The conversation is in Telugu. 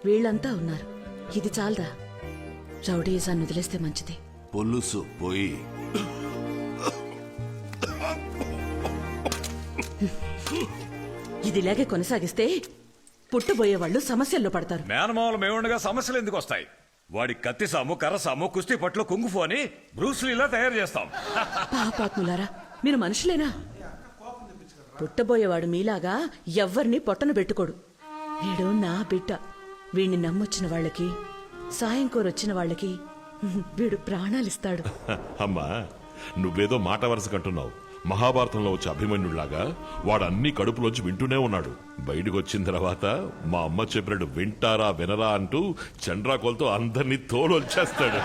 వీళ్ళంతా ఉన్నారు. ఇది చాలదా? రౌడీజాన్ని వదిలేస్తే మంచిది. పులుసు పోయి ఇదిలాగే కొనసాగిస్తే పుట్టబోయేవాళ్ళు సమస్యల్లో పడతారు. మేనమావలు మేముండగా సమస్యలు ఎందుకు వస్తాయి? వాడి కత్తి సాము, కర్ర సాము, కుస్తీ పట్లు, కుంగుఫు అని బ్రూస్లీలా తయారు చేస్తాం. పాపాత్ములారా, మీరు మనుషులేనా? పుట్టబోయేవాడు మీలాగా ఎవ్వరిని పొట్టను పెట్టుకోడు. వీడు నా బిడ్డ. వీడిని నమ్మొచ్చిన వాళ్ళకి, సాయం కోరొచ్చిన వాళ్ళకి వీడు ప్రాణాలిస్తాడు. అమ్మా, నువ్వేదో మాట వరుస కంటున్నావు. మహాభారతంలో వచ్చే అభిమన్యుడిలాగా వాడు అన్ని కడుపులోంచి వింటూనే ఉన్నాడు. బయటకు వచ్చిన తర్వాత మా అమ్మ చెప్పినట్టు వింటారా వినరా అంటూ చండ్రాకోలతో అందరినీ తోలొచ్చేస్తాడు.